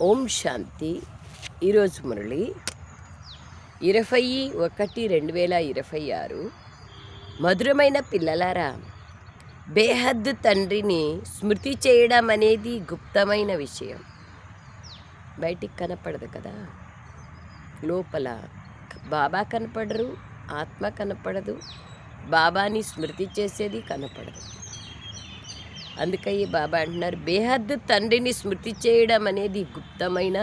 ఓం శాంతి. ఈరోజు మురళి 21/1/2026. మధురమైన పిల్లలారా, బేహద్దు తండ్రిని స్మృతి చేయడం అనేది గుప్తమైన విషయం. బయటికి కనపడదు కదా. లోపల బాబా కనపడరు, ఆత్మ కనపడదు, బాబాని స్మృతి చేసేది కనపడదు. అందుకని బాబా అంటున్నారు, బేహద్దు తండ్రిని స్మృతి చేయడం అనేది గుప్తమైన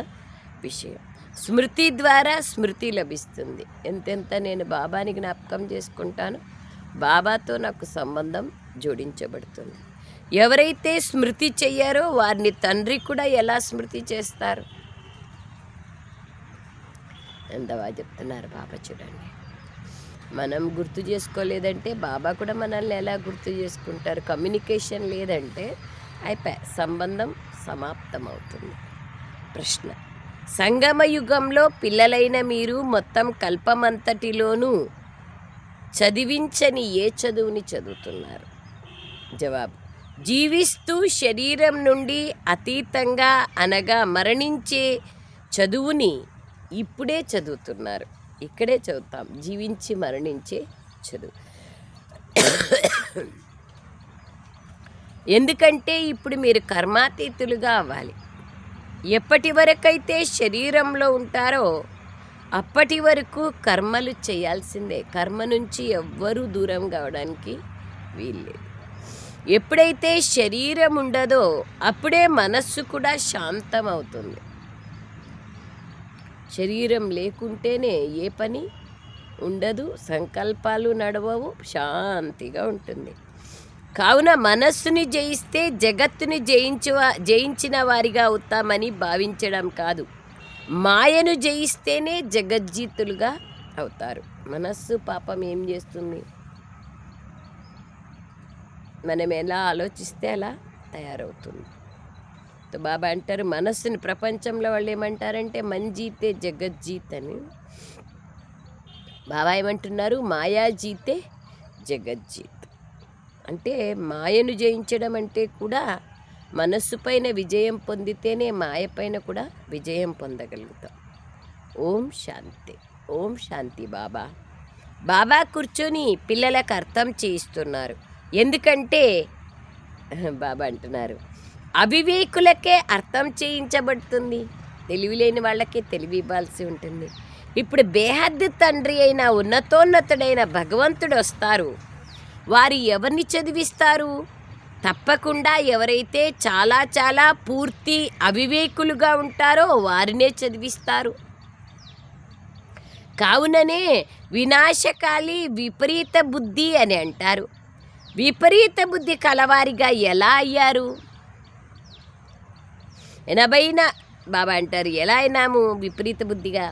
విషయం. స్మృతి ద్వారా స్మృతి లభిస్తుంది. ఎంతెంత నేను బాబాని జ్ఞాపకం చేసుకుంటానో బాబాతో నాకు సంబంధం జోడించబడుతుంది. ఎవరైతే స్మృతి చెయ్యారో వారిని తండ్రి కూడా ఎలా స్మృతి చేస్తారు? ఎంత బాగా చెప్తున్నారు బాబా. చూడండి, మనం గుర్తు చేసుకోలేదంటే బాబా కూడా మనల్ని ఎలా గుర్తు చేసుకుంటారు? కమ్యూనికేషన్ లేదంటే సంబంధం సమాప్తం అవుతుంది. ప్రశ్న: సంగమ యుగంలో పిల్లలైన మీరు మొత్తం కల్పమంతటిలోనూ చదివించని ఏ చదువుని చదువుతున్నారు? జవాబు: జీవిస్తూ శరీరం నుండి అతీతంగా అనగా మరణించే చదువుని ఇప్పుడే చదువుతున్నారు. ఇక్కడే చదువుతాం. జీవించి మరణించే చదువు. ఎందుకంటే ఇప్పుడు మీరు కర్మాతీతులుగా అవ్వాలి. ఎప్పటి వరకైతే శరీరంలో ఉంటారో అప్పటి వరకు కర్మలు చేయాల్సిందే. కర్మ నుంచి ఎవ్వరూ దూరం కావడానికి వీల్లేదు. ఎప్పుడైతే శరీరం ఉండదో అప్పుడే మనస్సు కూడా శాంతం అవుతుంది. శరీరం లేకుంటేనే ఏ పని ఉండదు, సంకల్పాలు నడవవు, శాంతిగా ఉంటుంది. కావున మనస్సుని జయిస్తే జగత్తుని జయించిన వారిగా అవుతామని భావించడం కాదు. మాయను జయిస్తేనే జగజ్జీతులుగా అవుతారు. మనస్సు పాపం ఏం చేస్తుంది? మనం ఎలా ఆలోచిస్తే అలా తయారవుతుంది. బాబా అంటారు, మనస్సుని ప్రపంచంలో వాళ్ళు ఏమంటారంటే మన్ జీతే జగజ్జీత్ అని. బాబా ఏమంటున్నారు? మాయా జీతే జగజ్జీత్. అంటే మాయను జయించడం అంటే కూడా మనస్సు పైన విజయం పొందితేనే మాయ పైన కూడా విజయం పొందగలుగుతాం. ఓం శాంతి. ఓం శాంతి. బాబా కూర్చొని పిల్లలకు అర్థం చేయిస్తున్నారు. ఎందుకంటే బాబా అంటున్నారు, అవివేకులకే అర్థం చేయించబడుతుంది, తెలివిలేని వాళ్ళకే తెలివి ఇవ్వాల్సి ఉంటుంది. ఇప్పుడు బేహద్దు తండ్రి అయిన ఉన్నతోన్నతుడైన భగవంతుడు వస్తారు. వారు ఎవరిని చదివిస్తారు? తప్పకుండా ఎవరైతే చాలా చాలా పూర్తి అవివేకులుగా ఉంటారో వారినే చదివిస్తారు. కావుననే వినాశకాలి విపరీత బుద్ధి అని అంటారు. విపరీత బుద్ధి కలవారిగా ఎలా అయ్యారు? బాబా అంటారు, ఎలా అయినాము విపరీత బుద్ధిగా?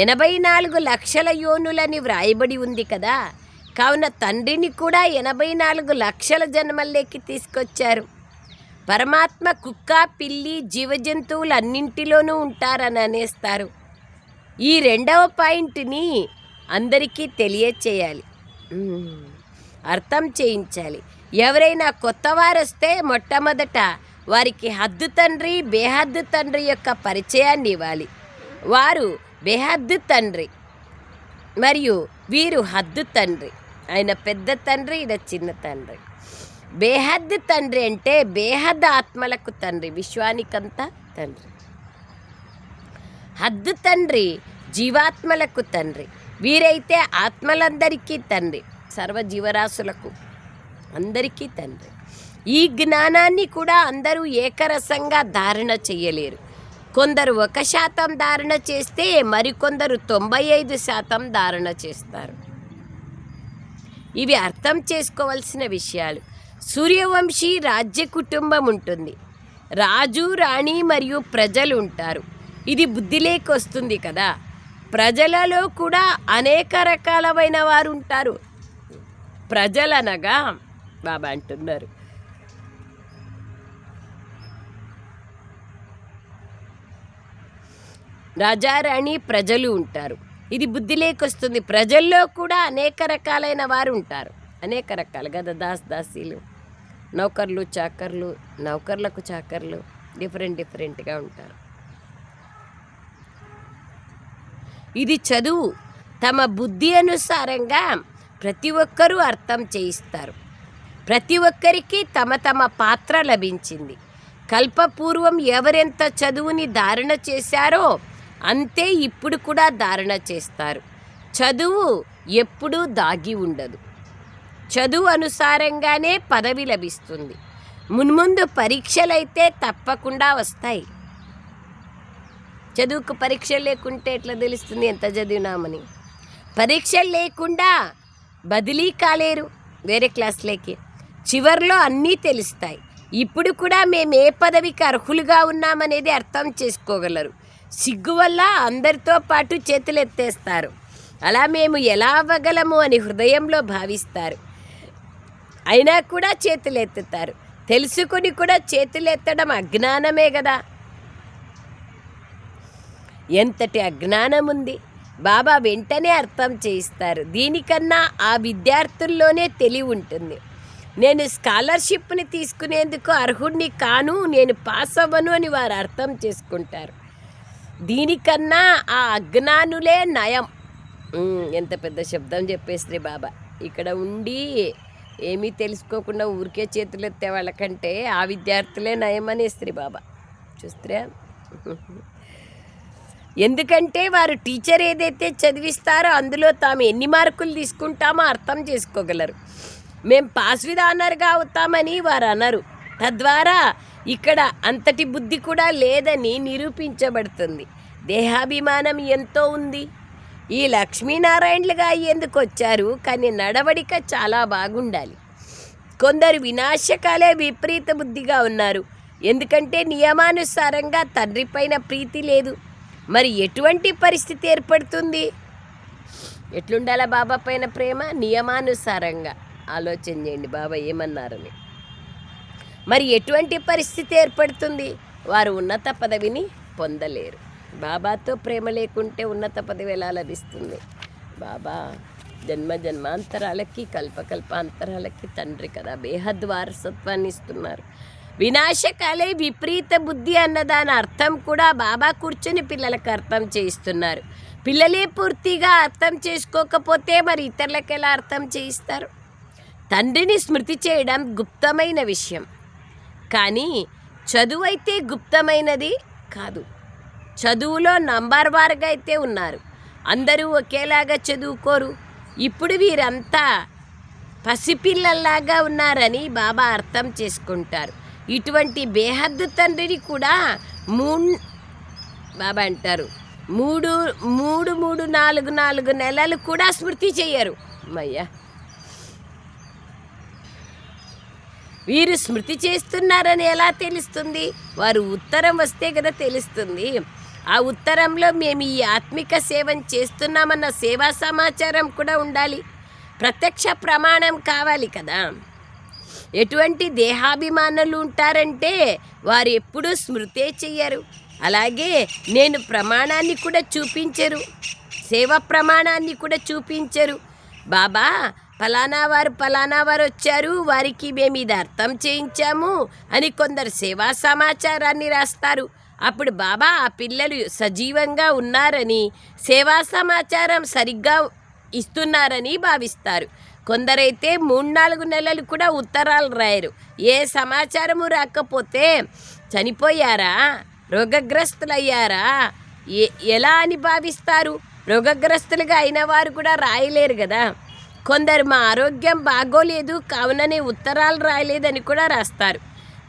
84 లక్షల యోనులని వ్రాయబడి ఉంది కదా. కావున తండ్రిని కూడా 84 లక్షల జన్మల్లోకి తీసుకొచ్చారు. పరమాత్మ కుక్క, పిల్లి, జీవజంతువులు అన్నింటిలోనూ ఉంటారని అనేస్తారు. ఈ రెండవ పాయింట్ని అందరికీ తెలియచేయాలి, అర్థం చేయించాలి. ఎవరైనా కొత్తవారు వస్తే మొట్టమొదట వారికి హద్దు తండ్రి, బేహద్దు తండ్రి యొక్క పరిచయాన్ని ఇవ్వాలి. వారు బేహద్దు తండ్రి మరియు వీరు హద్దు తండ్రి. ఆయన పెద్ద తండ్రి, ఈయన చిన్న తండ్రి. బేహద్దు తండ్రి అంటే బేహద్దు ఆత్మలకు తండ్రి, విశ్వానికంతా తండ్రి. హద్దు తండ్రి జీవాత్మలకు తండ్రి. వీరైతే ఆత్మలందరికీ తండ్రి, సర్వ జీవరాశులకు అందరికీ తండ్రి. ఈ జ్ఞానాన్ని కూడా అందరూ ఏకరసంగా ధారణ చెయ్యలేరు. కొందరు 1% ధారణ చేస్తే మరికొందరు 95% ధారణ చేస్తారు. ఇవి అర్థం చేసుకోవాల్సిన విషయాలు. సూర్యవంశీ రాజ్య కుటుంబం ఉంటుంది. రాజు, రాణి మరియు ప్రజలు ఉంటారు. ఇది బుద్ధిలోకి వస్తుంది కదా. ప్రజలలో కూడా అనేక రకాలమైన వారు ఉంటారు. ప్రజలనగా బాబా అంటున్నారు, రాజారాణి ప్రజలు ఉంటారు. ఇది బుద్ధిలోకి వస్తుంది. ప్రజల్లో కూడా అనేక రకాలైన వారు ఉంటారు. అనేక రకాలు కదా, దాసీలు, నౌకర్లు, చాకర్లు, నౌకర్లకు చాకర్లు డిఫరెంట్గా ఉంటారు. ఇది చదువు. తమ బుద్ధి అనుసారంగా ప్రతి ఒక్కరూ అర్థం చేయిస్తారు. ప్రతి ఒక్కరికి తమ తమ పాత్ర లభించింది. కల్పపూర్వం ఎవరెంత చదువుని ధారణ చేశారో అంతే ఇప్పుడు కూడా ధారణ చేస్తారు. చదువు ఎప్పుడూ దాగి ఉండదు. చదువు అనుసారంగానే పదవి లభిస్తుంది. మున్ముందు పరీక్షలైతే తప్పకుండా వస్తాయి. చదువుకు పరీక్షలు లేకుంటే ఎట్లా తెలుస్తుంది ఎంత చదివినామని? పరీక్షలు లేకుండా బదిలీ కాలేరు వేరే క్లాస్లోకి. చివర్లో అన్నీ తెలుస్తాయి. ఇప్పుడు కూడా మేము ఏ పదవికి అర్హులుగా ఉన్నామనేది అర్థం చేసుకోగలరు. సిగ్గు వల్ల అందరితో పాటు చేతులు ఎత్తేస్తారు. అలా మేము ఎలా అవ్వగలము అని హృదయంలో భావిస్తారు. అయినా కూడా చేతులు ఎత్తుతారు. తెలుసుకొని కూడా చేతులు ఎత్తడం అజ్ఞానమే కదా. ఎంతటి అజ్ఞానం ఉంది. బాబా వెంటనే అర్థం చేయిస్తారు. దీనికన్నా ఆ విద్యార్థుల్లోనే తెలివి ఉంటుంది. నేను స్కాలర్షిప్ని తీసుకునేందుకు అర్హుడిని కాను, నేను పాస్ అవ్వను అని వారు అర్థం చేసుకుంటారు. దీనికన్నా ఆ అజ్ఞానులే నయం. ఎంత పెద్ద శబ్దం చెప్పేస్తే బాబా. ఇక్కడ ఉండి ఏమీ తెలుసుకోకుండా ఊరికే చేతులు ఎత్తే వాళ్ళకంటే ఆ విద్యార్థులే నయం అనేస్త్రీ బాబా. చూస్తే ఎందుకంటే వారు టీచర్ ఏదైతే చదివిస్తారో అందులో తాము ఎన్ని మార్కులు తీసుకుంటామో అర్థం చేసుకోగలరు. మేము పాస్ విత్ ఆనర్గా అవుతామని వారు అనరు. తద్వారా ఇక్కడ అంతటి బుద్ధి కూడా లేదని నిరూపించబడుతుంది. దేహాభిమానం ఎంతో ఉంది. ఈ లక్ష్మీనారాయణలుగా అయ్యేందుకు వచ్చారు, కానీ నడవడిక చాలా బాగుండాలి. కొందరు వినాశకాలే విపరీత బుద్ధిగా ఉన్నారు. ఎందుకంటే నియమానుసారంగా తండ్రి పైన ప్రీతి లేదు. మరి ఎటువంటి పరిస్థితి ఏర్పడుతుంది? ఎట్లుండాలా బాబా పైన ప్రేమ? నియమానుసారంగా ఆలోచన చేయండి బాబా ఏమన్నారని. మరి ఎటువంటి పరిస్థితి ఏర్పడుతుంది? వారు ఉన్నత పదవిని పొందలేరు. బాబాతో ప్రేమ లేకుంటే ఉన్నత పదవి ఎలా లభిస్తుంది? బాబా జన్మ జన్మాంతరాలకి కల్పకల్పాంతరాలకి తండ్రి కదా, బేహద్ వారసత్వాన్ని ఇస్తున్నారు. వినాశకాలే విపరీత బుద్ధి అన్నదాని అర్థం కూడా బాబా కూర్చొని పిల్లలకు అర్థం చేయిస్తున్నారు. పిల్లలే పూర్తిగా అర్థం చేసుకోకపోతే మరి ఇతరులకు ఎలా అర్థం చేయిస్తారు? తండ్రిని స్మృతి చేయడం గుప్తమైన విషయం, కానీ చదువు అయితే గుప్తమైనది కాదు. చదువులో నంబర్ వారుగా అయితే ఉన్నారు. అందరూ ఒకేలాగా చదువుకోరు. ఇప్పుడు వీరంతా పసిపిల్లల్లాగా ఉన్నారని బాబా అర్థం చేసుకుంటారు. ఇటువంటి బేహద్దు తండ్రిని కూడా బాబా అంటారు 4 నెలలు కూడా స్మృతి చెయ్యరు. అయ్యా, వీరు స్మృతి చేస్తున్నారని ఎలా తెలుస్తుంది? వారు ఉత్తరం వస్తే కదా తెలుస్తుంది. ఆ ఉత్తరంలో మేము ఈ ఆత్మిక సేవను చేస్తున్నామన్న సేవా సమాచారం కూడా ఉండాలి. ప్రత్యక్ష ప్రమాణం కావాలి కదా. ఎటువంటి దేహాభిమానులు ఉంటారంటే వారు ఎప్పుడూ స్మృతే చెయ్యరు. అలాగే నేను ప్రమాణాన్ని కూడా చూపించరు, సేవ ప్రమాణాన్ని కూడా చూపించరు. బాబా ఫలానా వారు వచ్చారు, వారికి మేము ఇది అర్థం చేయించాము అని కొందరు సేవా సమాచారాన్ని రాస్తారు. అప్పుడు బాబా ఆ పిల్లలు సజీవంగా ఉన్నారని, సేవా సమాచారం సరిగ్గా ఇస్తున్నారని భావిస్తారు. కొందరైతే 3-4 నెలలు కూడా ఉత్తరాలు రాయరు. ఏ సమాచారము రాకపోతే చనిపోయారా, రోగగ్రస్తులయ్యారా ఎలా అని భావిస్తారు? రోగగ్రస్తులుగా అయిన వారు కూడా రాయలేరు కదా. కొందరు మా ఆరోగ్యం బాగోలేదు కావుననే ఉత్తరాలు రాయలేదని కూడా రాస్తారు.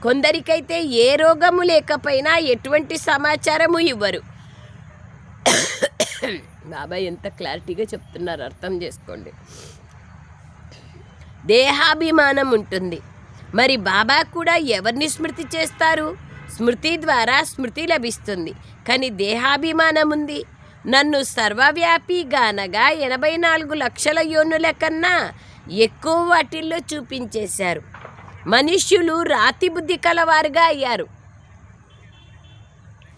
కొందరికైతే ఏ రోగము లేకపోయినా ఎటువంటి సమాచారము ఇవ్వరు. బాబా ఎంత క్లారిటీగా చెప్తున్నారు, అర్థం చేసుకోండి. దేహాభిమానం ఉంటుంది. మరి బాబా కూడా ఎవరిని స్మృతి చేస్తారు? స్మృతి ద్వారా స్మృతి లభిస్తుంది, కానీ దేహాభిమానం ఉంది. నన్ను సర్వవ్యాపిగా అనగా 84 లక్షల యోనుల కన్నా ఎక్కువ వాటిల్లో చూపించేశారు. మనుష్యులు రాతి బుద్ధి కలవారుగా అయ్యారు.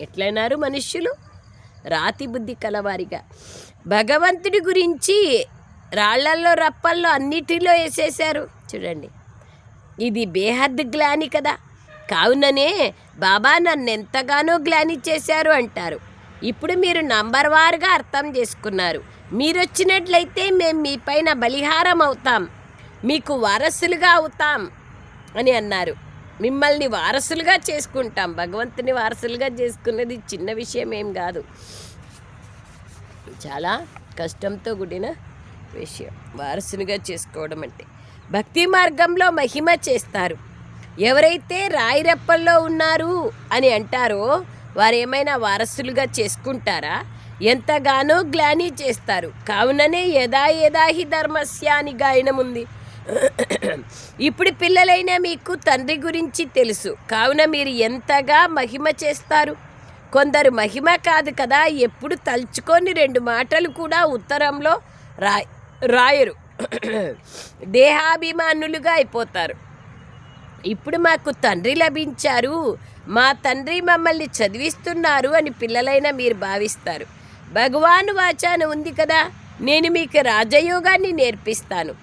ఎట్లయినారు మనుష్యులు? రాతి బుద్ధి కలవారిగా. భగవంతుడి గురించి రాళ్లల్లో రప్పల్లో అన్నిటిలో వేసేశారు. చూడండి, ఇది బేహద్ గ్లాని కదా. కావుననే బాబా నన్ను ఎంతగానో గ్లాని చేశారు అంటారు. ఇప్పుడు మీరు నంబర్ వారుగా అర్థం చేసుకున్నారు. మీరు వచ్చినట్లయితే మేము మీ పైన బలిహారం అవుతాం, మీకు వారసులుగా అవుతాం అని అన్నారు. మిమ్మల్ని వారసులుగా చేసుకుంటాం. భగవంతుని వారసులుగా చేసుకున్నది చిన్న విషయం ఏం కాదు, చాలా కష్టంతో కూడిన విషయం వారసునిగా చేసుకోవడం అంటే. భక్తి మార్గంలో మహిమ చేస్తారు. ఎవరైతే రాయిరెప్పల్లో ఉన్నారు అని అంటారో వారు ఏమైనా వారసులుగా చేసుకుంటారా? ఎంతగానో గ్లాని చేస్తారు. కావుననే యదా యదాహి ధర్మస్య అని గాయనం ఉంది. ఇప్పుడు పిల్లలైన మీకు తండ్రి గురించి తెలుసు, కావున మీరు ఎంతగా మహిమ చేస్తారు. కొందరు మహిమ కాదు కదా, ఎప్పుడు తలుచుకొని 2 మాటలు కూడా ఉత్తరంలో రాయరు, దేహాభిమానులుగా అయిపోతారు. ఇప్పుడు మాకు తండ్రి లభించారు, మా తండ్రి మమ్మల్ని చదివిస్తున్నారు అని పిల్లలైన మీరు భావిస్తారు. భగవాను వాచాను ఉంది కదా, నేను మీకు రాజయోగాన్ని నేర్పిస్తాను,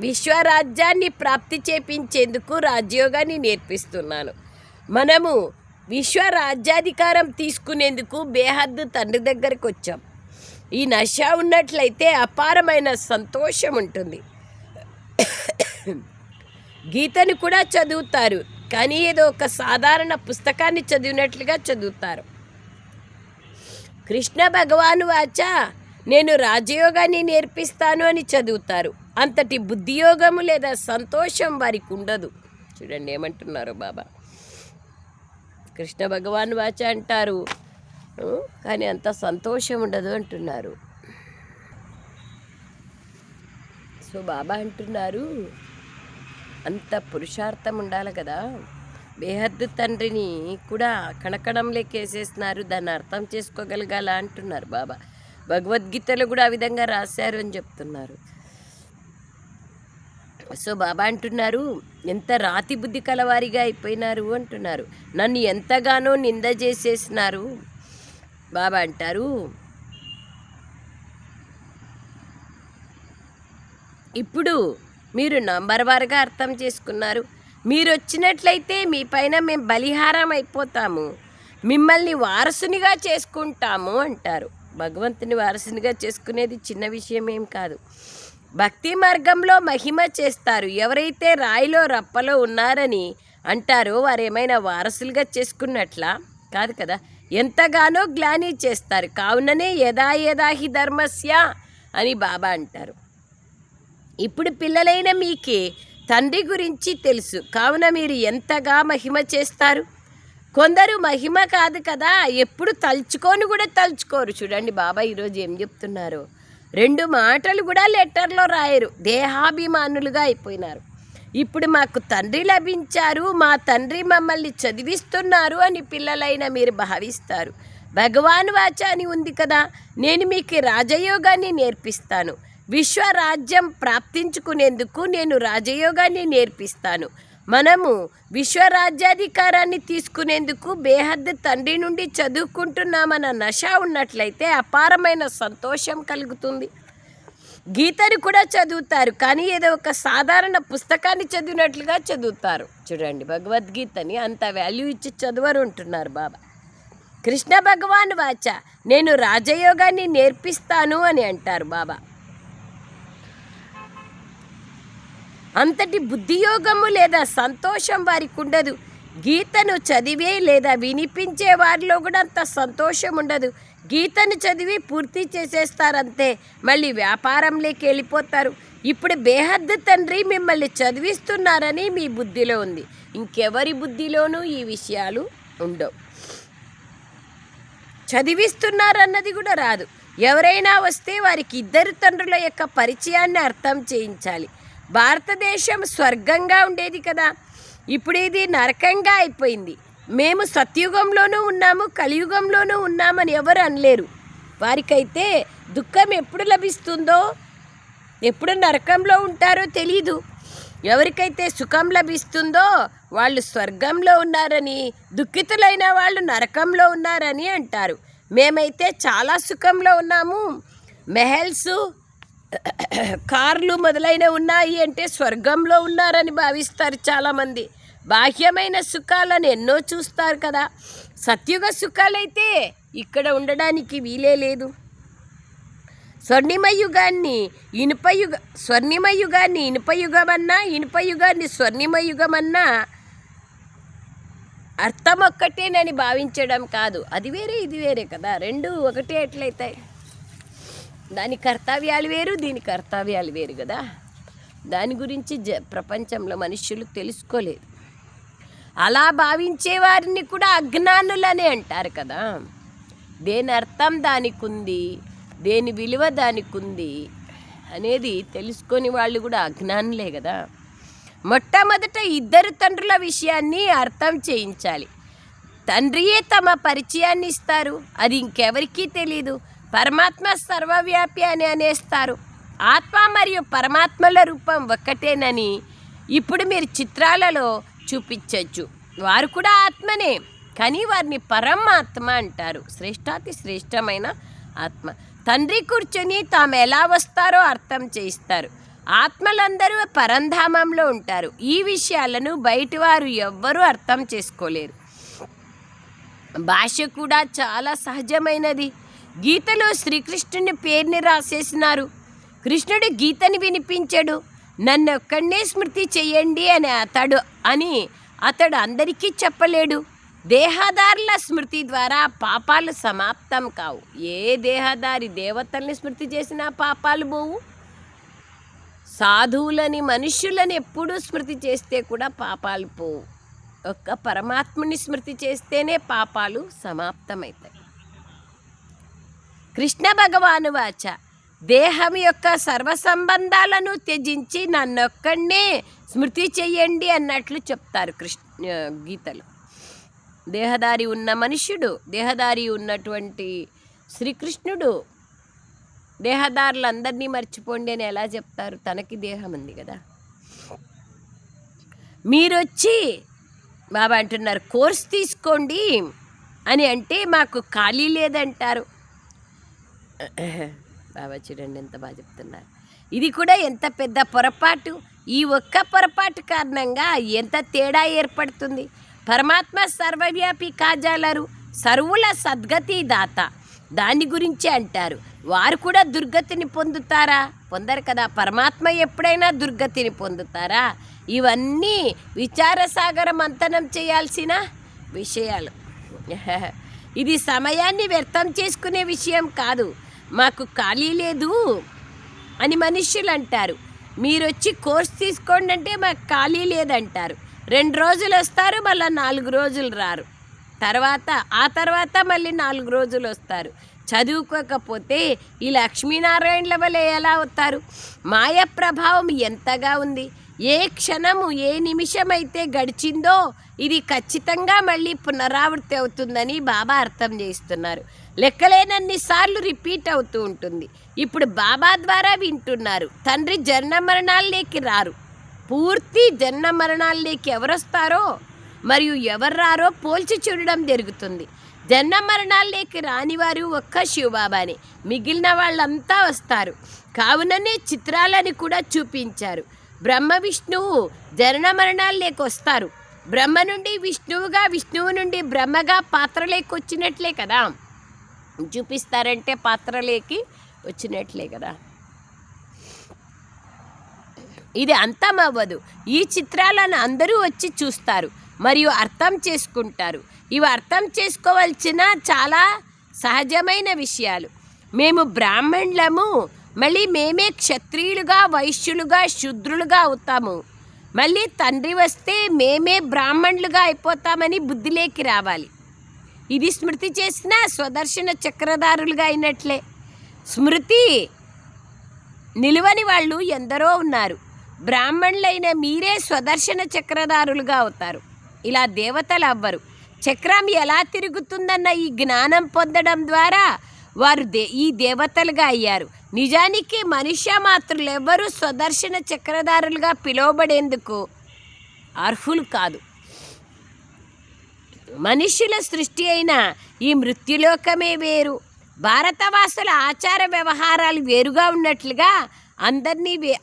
విశ్వరాజ్యాన్ని ప్రాప్తి చేపించేందుకు రాజయోగాన్ని నేర్పిస్తున్నాను. మనము విశ్వరాజ్యాధికారం తీసుకునేందుకు బేహద్దు తండ్రి దగ్గరికి వచ్చాం. ఈ నశ ఉన్నట్లయితే అపారమైన సంతోషం ఉంటుంది. గీతను కూడా చదువుతారు, కానీ ఏదో ఒక సాధారణ పుస్తకాన్ని చదివినట్లుగా చదువుతారు. కృష్ణ భగవాను వాచ నేను రాజయోగాన్ని నేర్పిస్తాను అని చదువుతారు. అంతటి బుద్ధియోగము లేదా సంతోషం వారికి ఉండదు. చూడండి ఏమంటున్నారు బాబా. కృష్ణ భగవాన్ వాచ అంటారు, కానీ అంత సంతోషం ఉండదు అంటున్నారు. సో బాబా అంటున్నారు, అంత పురుషార్థం ఉండాలి కదా. బేహద్దు తండ్రిని కూడా కణకణంలోకేసేస్తున్నారు, దాన్ని అర్థం చేసుకోగలగాల అంటున్నారు బాబా. భగవద్గీతలో కూడా ఆ విధంగా రాశారు అని చెప్తున్నారు. సో బాబా అంటున్నారు, ఎంత రాతి బుద్ధి కలవారిగా అయిపోయినారు అంటున్నారు. నన్ను ఎంతగానో నింద చేసేసినారు. బాబా అంటారు, ఇప్పుడు మీరు నంబర్ వారుగా అర్థం చేసుకున్నారు. మీరు వచ్చినట్లయితే మీ పైన మేము బలిహారం అయిపోతాము, మిమ్మల్ని వారసునిగా చేసుకుంటాము అంటారు. భగవంతుని వారసునిగా చేసుకునేది చిన్న విషయం ఏం కాదు. భక్తి మార్గంలో మహిమ చేస్తారు. ఎవరైతే రాయిలో రప్పలో ఉన్నారని అంటారో వారు ఏమైనా వారసులుగా చేసుకున్నట్లా? కాదు కదా. ఎంతగానో గ్లాని చేస్తారు. కావుననే యదా యదాహి ధర్మస్య అని బాబా అంటారు. ఇప్పుడు పిల్లలైన మీకే తండ్రి గురించి తెలుసు, కావున మీరు ఎంతగా మహిమ చేస్తారు. కొందరు మహిమ కాదు కదా, ఎప్పుడు తలుచుకొని కూడా తలుచుకోరు. చూడండి బాబా ఈరోజు ఏం చెప్తున్నారు. 2 మాటలు కూడా లెటర్లో రాయరు, దేహాభిమానులుగా అయిపోయినారు. ఇప్పుడు మాకు తండ్రి లభించారు, మా తండ్రి మమ్మల్ని చదివిస్తున్నారు అని పిల్లలైన మీరు భావిస్తారు. భగవాన్ వాచ అని ఉంది కదా, నేను మీకు రాజయోగాన్ని నేర్పిస్తాను, విశ్వరాజ్యం ప్రాప్తించుకునేందుకు నేను రాజయోగాన్ని నేర్పిస్తాను. మనము విశ్వరాజ్యాధికారాన్ని తీసుకునేందుకు బేహద్దు తండ్రి నుండి చదువుకుంటున్నామన్న నశ ఉన్నట్లయితే అపారమైన సంతోషం కలుగుతుంది. గీతను కూడా చదువుతారు, కానీ ఏదో ఒక సాధారణ పుస్తకాన్ని చదివినట్లుగా చదువుతారు. చూడండి భగవద్గీతని అంత వాల్యూ ఇచ్చి చదవరు అంటున్నారు బాబా. కృష్ణ భగవాన్ వాచ నేను రాజయోగాన్ని నేర్పిస్తాను అని అంటారు బాబా. అంతటి బుద్ధియోగము లేదా సంతోషం వారికి ఉండదు. గీతను చదివే లేదా వినిపించే వారిలో కూడా అంత సంతోషం ఉండదు. గీతను చదివి పూర్తి చేసేస్తారంతే, మళ్ళీ వ్యాపారంలోకి వెళ్ళిపోతారు. ఇప్పుడు బేహద్దు తండ్రి మిమ్మల్ని చదివిస్తున్నారని మీ బుద్ధిలో ఉంది, ఇంకెవరి బుద్ధిలోనూ ఈ విషయాలు ఉండవు. చదివిస్తున్నారన్నది కూడా రాదు. ఎవరైనా వస్తే వారికి 2 తండ్రుల యొక్క పరిచయాన్ని అర్థం చేయించాలి. భారతదేశం స్వర్గంగా ఉండేది కదా, ఇప్పుడు ఇది నరకంగా అయిపోయింది. మేము సత్యుగంలోనూ ఉన్నాము, కలియుగంలోనూ ఉన్నామని ఎవరు అనలేరు. వారికైతే దుఃఖం ఎప్పుడు లభిస్తుందో, ఎప్పుడు నరకంలో ఉంటారో తెలీదు. ఎవరికైతే సుఖం లభిస్తుందో వాళ్ళు స్వర్గంలో ఉన్నారని, దుఃఖితులైన వాళ్ళు నరకంలో ఉన్నారని అంటారు. మేమైతే చాలా సుఖంలో ఉన్నాము, మెహల్స్ కార్లు మొదలైన ఉన్నాయి అంటే స్వర్గంలో ఉన్నారని భావిస్తారు చాలామంది. బాహ్యమైన సుఖాలను ఎన్నో చూస్తారు కదా. సత్యుగ సుఖాలైతే ఇక్కడ ఉండడానికి వీలే లేదు. స్వర్ణిమయుగాన్ని ఇనుపయుగమన్నా, ఇనుపయుగాన్ని స్వర్ణిమయుగమన్నా అర్థం ఒక్కటేనని భావించడం కాదు. అది వేరే ఇది వేరే కదా, రెండు ఒకటే ఎట్లయితాయి? దాని కర్తవ్యాలు వేరు, దీని కర్తవ్యాలు వేరు కదా. దాని గురించి ప్రపంచంలో మనుష్యులు తెలుసుకోలేదు. అలా భావించే వారిని కూడా అజ్ఞానులనే అంటారు కదా. దేని అర్థం దానికి ఉంది, దేని విలువ దానికి ఉంది అనేది తెలుసుకొని వాళ్ళు కూడా అజ్ఞానులే కదా. మొట్టమొదట ఇద్దరు తండ్రుల విషయాన్ని అర్థం చేయించాలి. తండ్రియే తమ పరిచయాన్ని ఇస్తారు, అది ఇంకెవరికీ తెలీదు. పరమాత్మ సర్వవ్యాపి అని అనేస్తారు. ఆత్మ మరియు పరమాత్మల రూపం ఒక్కటేనని ఇప్పుడు మీరు చిత్రాలలో చూపించవచ్చు. వారు కూడా ఆత్మనే, కానీ వారిని పరమాత్మ అంటారు, శ్రేష్టాతి శ్రేష్టమైన ఆత్మ. తండ్రి కూర్చొని తాము ఎలా వస్తారో అర్థం చేయిస్తారు. ఆత్మలందరూ పరంధామంలో ఉంటారు. ఈ విషయాలను బయటి వారు ఎవ్వరూ అర్థం చేసుకోలేరు. భాష కూడా చాలా సహజమైనది. గీతలో శ్రీకృష్ణుని పేరుని రాసేసినారు. కృష్ణుడు గీతని వినిపించడు. నన్ను ఒక్కడే స్మృతి చెయ్యండి అని అతడు అందరికీ చెప్పలేడు. దేహదారుల స్మృతి ద్వారా పాపాలు సమాప్తం కావు. ఏ దేహదారి దేవతల్ని స్మృతి చేసినా పాపాలు పోవు. సాధువులని, మనుష్యులని ఎప్పుడూ స్మృతి చేస్తే కూడా పాపాలు పోవు. ఒక్క పరమాత్ముని స్మృతి చేస్తేనే పాపాలు సమాప్తమవుతాయి. కృష్ణ భగవాను వాచ, దేహం యొక్క సర్వ సంబంధాలను త్యజించి నన్నొక్కడే స్మృతి చెయ్యండి అన్నట్లు చెప్తారు గీతలు. దేహదారి ఉన్న మనుష్యుడు, దేహదారి ఉన్నటువంటి శ్రీకృష్ణుడు దేహదారులందరినీ మర్చిపోండి అని ఎలా చెప్తారు? తనకి దేహం ఉంది కదా. మీరొచ్చి బాబా అంటున్నారు కోర్స్ తీసుకోండి అని అంటే మాకు ఖాళీ లేదంటారు. బాబా చూడండి ఎంత బాగా చెప్తున్నారు. ఇది కూడా ఎంత పెద్ద పొరపాటు. ఈ ఒక్క పొరపాటు కారణంగా ఎంత తేడా ఏర్పడుతుంది. పరమాత్మ సర్వవ్యాపి కాజాలరు, సర్వుల సద్గతి దాత, దాని గురించి అంటారు. వారు కూడా దుర్గతిని పొందుతారా? పొందరు కదా. పరమాత్మ ఎప్పుడైనా దుర్గతిని పొందుతారా? ఇవన్నీ విచారసాగర మంథనం చేయాల్సిన విషయాలు. ఇది సమయాన్ని వ్యర్థం చేసుకునే విషయం కాదు. మాకు ఖాళీ లేదు అని మనుష్యులు అంటారు. మీరు వచ్చి కోర్స్ తీసుకోండి అంటే మాకు ఖాళీ లేదంటారు. 2 రోజులు వస్తారు, మళ్ళీ 4 రోజులు రారు. ఆ తర్వాత మళ్ళీ 4 రోజులు వస్తారు. చదువుకోకపోతే ఈ లక్ష్మీనారాయణల వలె ఎలా అవుతారు? మాయ ప్రభావం ఎంతగా ఉంది. ఏ క్షణము ఏ నిమిషమైతే గడిచిందో ఇది ఖచ్చితంగా మళ్ళీ పునరావృత్తి అవుతుందని బాబా అర్థం చేస్తున్నారు. లెక్కలేనన్ని సార్లు రిపీట్ అవుతూ ఉంటుంది. ఇప్పుడు బాబా ద్వారా వింటున్నారు. తండ్రి జన్మ మరణాల్లోకి రారు. పూర్తి జన్మ మరణాల్లోకి ఎవరొస్తారో మరియు ఎవరు రారో పోల్చి చూడడం జరుగుతుంది. జన్మ మరణాల్లోకి రానివారు ఒక్క శివబాబాని, మిగిలిన వాళ్ళంతా వస్తారు. కావుననే చిత్రాలని కూడా చూపించారు. బ్రహ్మ విష్ణువు జనన మరణాల్లోకి వస్తారు. బ్రహ్మ నుండి విష్ణువుగా, విష్ణువు నుండి బ్రహ్మగా పాత్రలోకి వచ్చినట్లే కదా. చూపిస్తారంటే పాత్రలోకి వచ్చినట్లే కదా. ఇది అంతం అవ్వదు. ఈ చిత్రాలను అందరూ వచ్చి చూస్తారు మరియు అర్థం చేసుకుంటారు. ఇవి అర్థం చేసుకోవాల్సిన చాలా సహజమైన విషయాలు. మేము బ్రాహ్మణులము, మళ్ళీ మేమే క్షత్రియులుగా, వైశ్యులుగా, శూద్రులుగా అవుతాము. మళ్ళీ తండ్రి వస్తే మేమే బ్రాహ్మణులుగా అయిపోతామని బుద్ధిలోకి రావాలి. ఇది స్మృతి చేసిన స్వదర్శన చక్రధారులుగా అయినట్లే. స్మృతి నిలువని వాళ్ళు ఎందరో ఉన్నారు. బ్రాహ్మణులైన మీరే స్వదర్శన చక్రధారులుగా అవుతారు. ఇలా దేవతలు అవ్వరు. చక్రం ఎలా తిరుగుతుందన్న ఈ జ్ఞానం పొందడం ద్వారా వారు ఈ దేవతలుగా అయ్యారు. నిజానికి మనుష్య మాత్రులు ఎవ్వరూ స్వదర్శన చక్రధారులుగా పిలువబడేందుకు అర్హులు కాదు. మనుష్యుల సృష్టి అయిన ఈ మృత్యులోకమే వేరు. భారతవాసుల ఆచార వ్యవహారాలు వేరుగా ఉన్నట్లుగా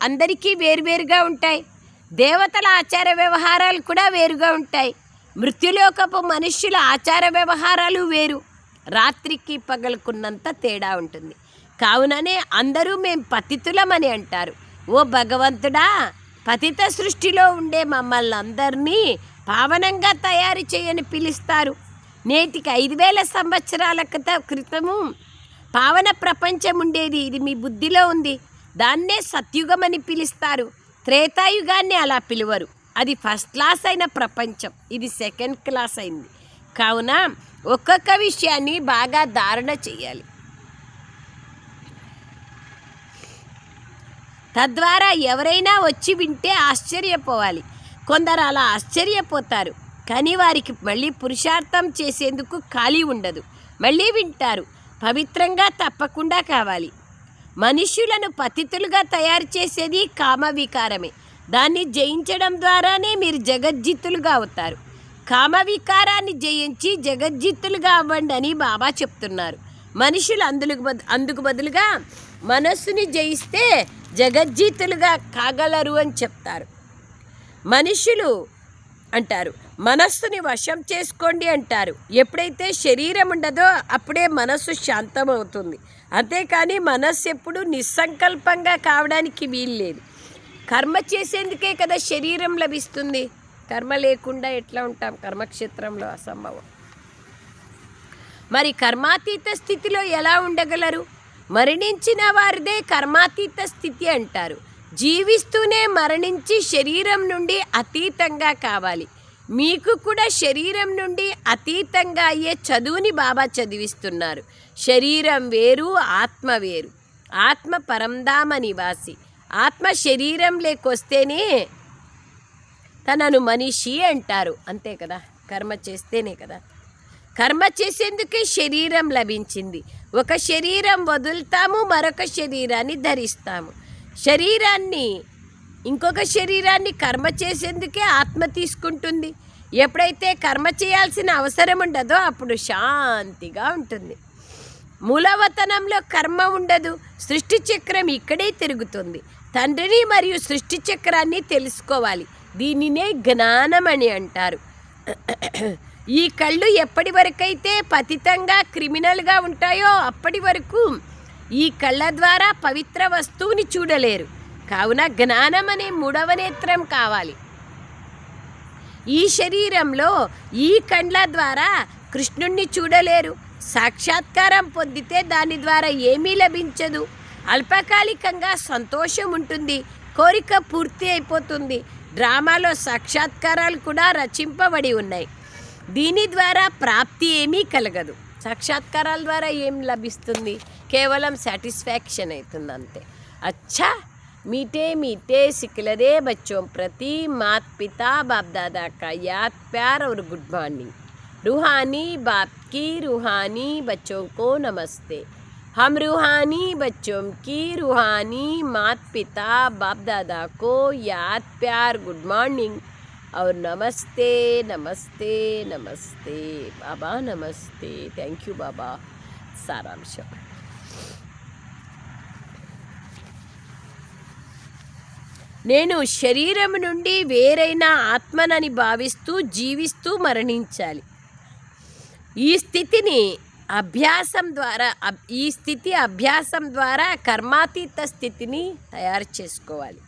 అందరికీ వేరువేరుగా ఉంటాయి. దేవతల ఆచార వ్యవహారాలు కూడా వేరుగా ఉంటాయి. మృత్యులోకపు మనుష్యుల ఆచార వ్యవహారాలు వేరు. రాత్రికి పగలుకున్నంత తేడా ఉంటుంది. కావుననే అందరూ మేం పతితులమని అంటారు. ఓ భగవంతుడా, పతిత సృష్టిలో ఉండే మమ్మల్ని అందరినీ పావనంగా తయారు చేయని పిలుస్తారు. నేటికి 5000 సంవత్సరాల క్రితము పావన ప్రపంచం ఉండేది. ఇది మీ బుద్ధిలో ఉంది. దాన్నే సత్యుగమని పిలుస్తారు. త్రేతాయుగాన్ని అలా పిలువరు. అది ఫస్ట్ క్లాస్ అయిన ప్రపంచం, ఇది సెకండ్ క్లాస్ అయింది. కావున ఒక్కొక్క విషయాన్ని బాగా ధారణ చేయాలి. తద్వారా ఎవరైనా వచ్చి వింటే ఆశ్చర్యపోవాలి. కొందరు అలా ఆశ్చర్యపోతారు, కానీ వారికి మళ్ళీ పురుషార్థం చేసేందుకు ఖాళీ ఉండదు. మళ్ళీ వింటారు. పవిత్రంగా తప్పకుండా కావాలి. మనుష్యులను పతితులుగా తయారు చేసేది కామ వికారమే. దాన్ని జయించడం ద్వారానే మీరు జగజ్జిత్తులుగా అవుతారు. కామ వికారాన్ని జయించి జగజ్జిత్తులుగా అవ్వండి అని బాబా చెప్తున్నారు. మనుషులు అందుకు బదులుగా మనస్సుని జయిస్తే జగజ్జిత్తులుగా కాగలరు అని చెప్తారు. మనుషులు అంటారు మనస్సుని వశం చేసుకోండి అంటారు. ఎప్పుడైతే శరీరం ఉండదో అప్పుడే మనస్సు శాంతమవుతుంది. అంతేకాని మనస్సు ఎప్పుడు నిస్సంకల్పంగా కావడానికి వీల్లేదు. కర్మ చేసేందుకే కదా శరీరం లభిస్తుంది. కర్మ లేకుండా ఎట్లా ఉంటాం? కర్మక్షేత్రంలో అసంభవం. మరి కర్మాతీత స్థితిలో ఎలా ఉండగలరు? మరణించిన వారిదే కర్మాతీత స్థితి అంటారు. జీవిస్తూనే మరణించి శరీరం నుండి అతీతంగా కావాలి. మీకు కూడా శరీరం నుండి అతీతంగా అయ్యే చదువుని బాబా చదివిస్తున్నారు. శరీరం వేరు, ఆత్మ వేరు. ఆత్మ పరంధామ నివాసి. ఆత్మ శరీరం లేకొస్తేనే తనను మనిషి అంటారు. అంతే కదా, కర్మ చేస్తేనే కదా. కర్మ చేసేందుకే శరీరం లభించింది. ఒక శరీరం వదులుతాము, మరొక శరీరాన్ని ధరిస్తాము. ఇంకొక శరీరాన్ని కర్మ చేసేందుకే ఆత్మ తీసుకుంటుంది. ఎప్పుడైతే కర్మ చేయాల్సిన అవసరం ఉండదో అప్పుడు శాంతిగా ఉంటుంది. మూలవతనంలో కర్మ ఉండదు. సృష్టి చక్రం ఇక్కడే తిరుగుతుంది. తండ్రిని మరియు సృష్టి చక్రాన్ని తెలుసుకోవాలి. దీనినే జ్ఞానం అని అంటారు. ఈ కళ్ళు ఎప్పటి వరకైతే పతితంగా క్రిమినల్గా ఉంటాయో అప్పటి వరకు ఈ కళ్ళ ద్వారా పవిత్ర వస్తువుని చూడలేరు. కావున జ్ఞానం అనే 3వ నేత్రం కావాలి. ఈ శరీరంలో ఈ కండ్ల ద్వారా కృష్ణుణ్ణి చూడలేరు. సాక్షాత్కారం పొందితే దాని ద్వారా ఏమీ లభించదు. అల్పకాలికంగా సంతోషం ఉంటుంది, కోరిక పూర్తి అయిపోతుంది. డ్రామాలో సాక్షాత్కారాలు కూడా రచింపబడి ఉన్నాయి. దీని ద్వారా ప్రాప్తి ఏమీ కలగదు. సాక్షాత్కారాల ద్వారా ఏం లభిస్తుంది? కేవలం సాటిస్ఫాక్షన్ అవుతుంది అంతే. అచ్చా, मीठे मीठे सिकलरे बच्चों प्रति माता पिता बाप दादा का याद प्यार और गुड मॉर्निंग। रूहानी बाप की रूहानी बच्चों को नमस्ते। हम रूहानी बच्चों की रूहानी माता पिता बाप दादा को याद प्यार गुड मॉर्निंग और नमस्ते नमस्ते नमस्ते। बाबा नमस्ते। थैंक यू बाबा। सारांश, నేను శరీరం నుండి వేరైన ఆత్మనని భావిస్తూ జీవిస్తూ మరణించాలి. ఈ స్థితి అభ్యాసం ద్వారా కర్మాతీత స్థితిని తయారు చేసుకోవాలి.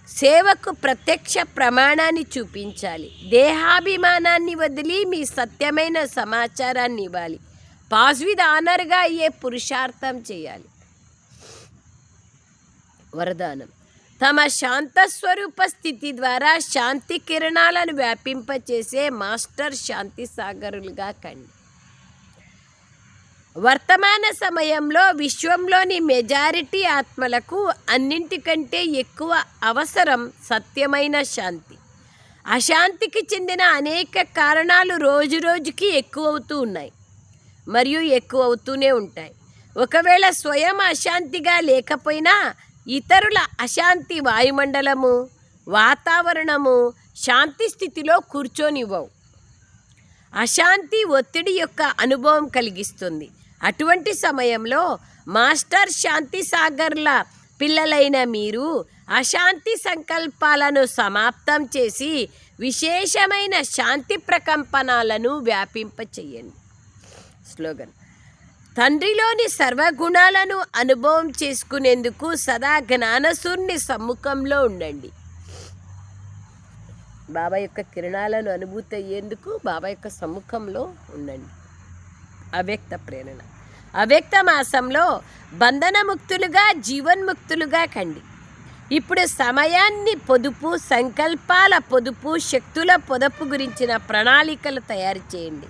సేవకు ప్రత్యక్ష ప్రమాణాన్ని చూపించాలి. దేహాభిమానాన్ని వదిలి మీ సత్యమైన సమాచారాన్ని ఇవ్వాలి. పాస్ విత్ ఆనర్గా అయ్యే పురుషార్థం చేయాలి. వరదానం: తమ శాంతస్వరూప స్థితి ద్వారా శాంతి కిరణాలను వ్యాపింపచేసే మాస్టర్ శాంతి సాగరులుగా కండి. వర్తమాన సమయంలో విశ్వంలోని మెజారిటీ ఆత్మలకు అన్నింటికంటే ఎక్కువ అవసరం సత్యమైన శాంతి. అశాంతికి చెందిన అనేక కారణాలు రోజురోజుకి ఎక్కువవుతూ ఉన్నాయి మరియు ఎక్కువ అవుతూనే ఉంటాయి. ఒకవేళ స్వయం అశాంతిగా లేకపోయినా ఇతరుల అశాంతి వాయుమండలము, వాతావరణము శాంతి స్థితిలో కూర్చోనివ్వవు. అశాంతి ఒత్తిడి యొక్క అనుభవం కలిగిస్తుంది. అటువంటి సమయంలో మాస్టర్ శాంతి సాగర్ల పిల్లలైన మీరు అశాంతి సంకల్పాలను సమాప్తం చేసి విశేషమైన శాంతి ప్రకంపనాలను వ్యాపింపచేయండి. స్లోగన్: తండ్రిలోని సర్వగుణాలను అనుభవం చేసుకునేందుకు సదా జ్ఞానసూర్ని సమ్ముఖంలో ఉండండి. బాబా యొక్క కిరణాలను అనుభూతి అయ్యేందుకు బాబా యొక్క సమ్ముఖంలో ఉండండి. అవ్యక్త ప్రేరణ. అవ్యక్త మాసంలో బంధనముక్తులుగా జీవన్ముక్తులుగా కండి. ఇప్పుడు సమయాన్ని పొదుపు, సంకల్పాల పొదుపు, శక్తుల పొదుపు గురించిన ప్రణాళికలు తయారు చేయండి.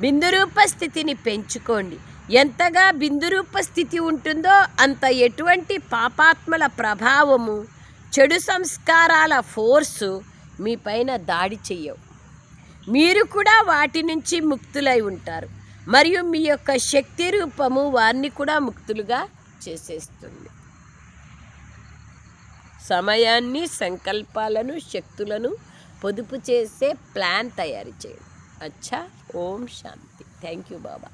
బిందురూప స్థితిని పెంచుకోండి. ఎంతగా బిందురూప స్థితి ఉంటుందో అంత ఎటువంటి పాపాత్మల ప్రభావము, చెడు సంస్కారాల ఫోర్సు మీ పైన దాడి చెయ్యవు. మీరు కూడా వాటి నుంచి ముక్తులై ఉంటారు. మరియు మీ యొక్క శక్తి రూపము వారిని కూడా ముక్తులుగా చేసేస్తుంది. సమయాన్ని, సంకల్పాలను, శక్తులను పొదుపు చేసే ప్లాన్ తయారు చేయండి. అచ్చా. ఓం శాంతి. Thank you Baba.